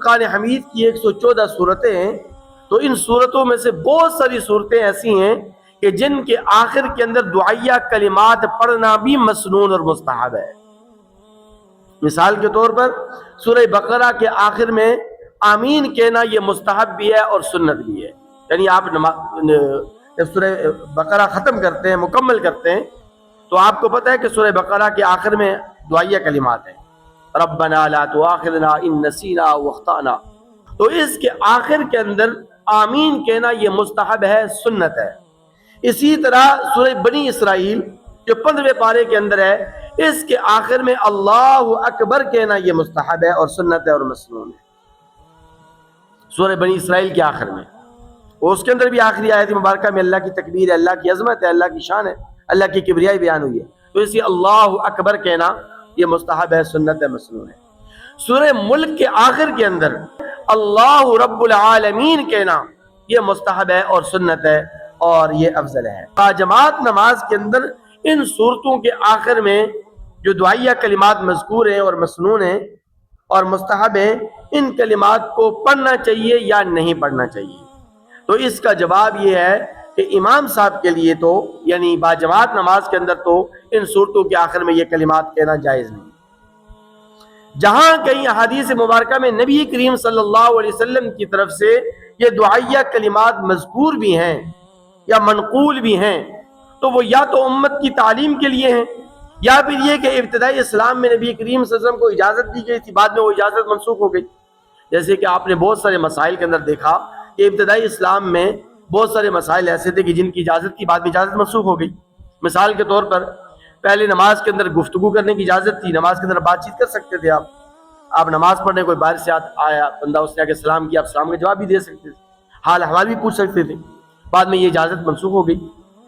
فرقان حمید کی 114 صورتیں ہیں، تو ان صورتوں میں سے بہت ساری صورتیں ایسی ہیں کہ جن کے آخر کے اندر دعائیہ کلمات پڑھنا بھی مسنون اور مستحب ہے۔ مثال کے طور پر سورہ بقرہ کے آخر میں آمین کہنا یہ مستحب بھی ہے اور سنت بھی ہے۔ یعنی آپ جب سورہ بقرہ ختم کرتے ہیں، مکمل کرتے ہیں، تو آپ کو پتہ ہے کہ سورہ بقرہ کے آخر میں دعائیہ کلمات ہیں، ربنا لا تؤاخذنا ان نسینا واخطأنا، تو اس کے آخر کے اندر آمین کہنا یہ مستحب ہے، سنت ہے۔ اسی طرح سورہ بنی اسرائیل جو 15ویں پارے کے اندر ہے، اس کے آخر میں اللہ اکبر کہنا یہ مستحب ہے اور سنت ہے اور مسنون ہے۔ سورہ بنی اسرائیل کے آخر میں، اور اس کے اندر بھی آخری آیت مبارکہ میں اللہ کی تکبیر ہے، اللہ کی عظمت ہے، اللہ کی شان ہے، اللہ کی کبریائی بیان ہوئی ہے، تو اسی اللہ اکبر کہنا یہ مستحب ہے، سنت ہے، مسنون ہے۔ سورہ ملک کے آخر کے اندر اللہ رب العالمین کہنا یہ مستحب ہے اور سنت ہے اور یہ افضل ہے۔ باجماعت نماز کے اندر ان صورتوں کے آخر میں جو دعائیہ کلمات مذکور ہیں اور مسنون ہیں اور مستحب ہیں، ان کلمات کو پڑھنا چاہیے یا نہیں پڑھنا چاہیے؟ تو اس کا جواب یہ ہے کہ امام صاحب کے لیے تو یعنی باجماعت نماز کے اندر تو ان صورتوں کے آخر میں یہ کلمات کہنا جائز نہیں۔ جہاں کئی احادیث مبارکہ میں نبی کریم صلی اللہ علیہ وسلم کی طرف سے یہ دعائیہ کلمات مذکور بھی ہیں یا منقول بھی ہیں، تو وہ یا تو امت کی تعلیم کے لیے ہیں، یا پھر یہ کہ ابتدائی اسلام میں نبی کریم صلی اللہ علیہ وسلم کو اجازت دی گئی تھی، بعد میں وہ اجازت منسوخ ہو گئی۔ جیسے کہ آپ نے بہت سارے مسائل کے اندر دیکھا کہ ابتدائی اسلام میں بہت سارے مسائل ایسے تھے کہ جن کی اجازت کی، بعد میں اجازت منسوخ ہو گئی۔ مثال کے طور پر پہلے نماز کے اندر گفتگو کرنے کی اجازت تھی، نماز کے اندر بات چیت کر سکتے تھے آپ نماز پڑھنے کوئی باہر سے آیا بندہ، اس نے آ کے سلام کیا، آپ سلام کا جواب بھی دے سکتے تھے، حال احوال بھی پوچھ سکتے تھے۔ بعد میں یہ اجازت منسوخ ہو گئی،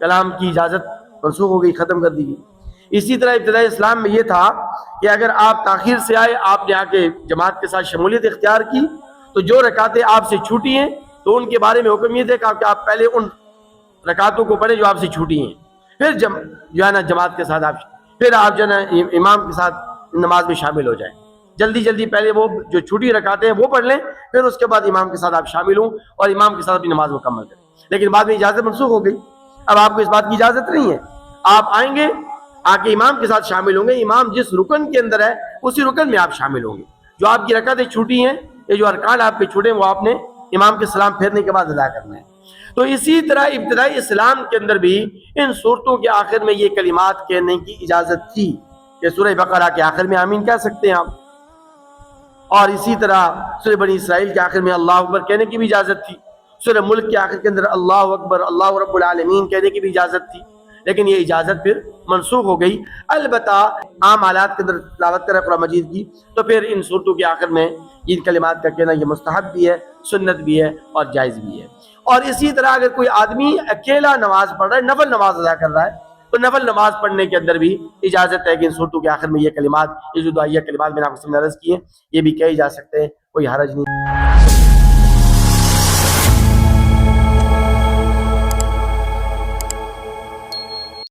کلام کی اجازت منسوخ ہو گئی، ختم کر دی گئی۔ اسی طرح ابتدائی اسلام میں یہ تھا کہ اگر آپ تاخیر سے آئے، آپ نے آ کے جماعت کے ساتھ شمولیت اختیار کی، تو جو رکعتیں آپ سے چھوٹی ہیں تو ان کے بارے میں حکم یہ تھا کہ آپ پہلے ان رکعتوں کو پڑھیں جو آپ سے چھوٹی ہیں، پھر جو ہے نا جماعت کے ساتھ پھر آپ جو ہے نا امام کے ساتھ نماز میں شامل ہو جائیں۔ جلدی پہلے وہ جو چھوٹی رکعتیں ہیں وہ پڑھ لیں، پھر اس کے بعد امام کے ساتھ آپ شامل ہوں اور امام کے ساتھ اپنی نماز مکمل کریں۔ لیکن بعد میں اجازت منسوخ ہو گئی، اب آپ کو اس بات کی اجازت نہیں ہے، آپ آئیں گے، آ کے امام کے ساتھ شامل ہوں گے، امام جس رکن کے اندر ہے اسی رکن میں آپ شامل ہوں گے۔ جو آپ کی رکعتیں چھوٹی ہیں، یہ جو ارکان آپ کے چھوٹے ہیں، وہ آپ نے امام کے سلام پھیرنے کے بعد ادا کرنا ہے۔ تو اسی طرح ابتدائی اسلام کے اندر بھی ان صورتوں کے آخر میں یہ کلمات کہنے کی اجازت تھی کہ سورہ بقرہ کے آخر میں آمین کہہ سکتے ہیں آپ، اور اسی طرح سورہ بنی اسرائیل کے آخر میں اللہ اکبر کہنے کی بھی اجازت تھی، سورہ ملک کے آخر کے اندر اللہ اکبر اللہ رب العالمین کہنے کی بھی اجازت تھی، لیکن یہ اجازت پھر منسوخ ہو گئی۔ البتہ عام حالات کے اندر تلاوت کرے قرآن مجید کی، تو پھر ان صورتوں کے آخر میں ان کلمات کا کہنا یہ مستحب بھی ہے، سنت بھی ہے اور جائز بھی ہے۔ اور اسی طرح اگر کوئی آدمی اکیلا نماز پڑھ رہا ہے، نفل نماز ادا کر رہا ہے، تو نفل نماز پڑھنے کے اندر بھی اجازت ہے کہ ان صورتوں کے آخر میں یہ کلمات، یہ جو دعائیہ کلمات میں نے آپ کو سامنے عرض کی ہیں، یہ بھی کہے جا سکتے ہیں، کوئی حرج نہیں۔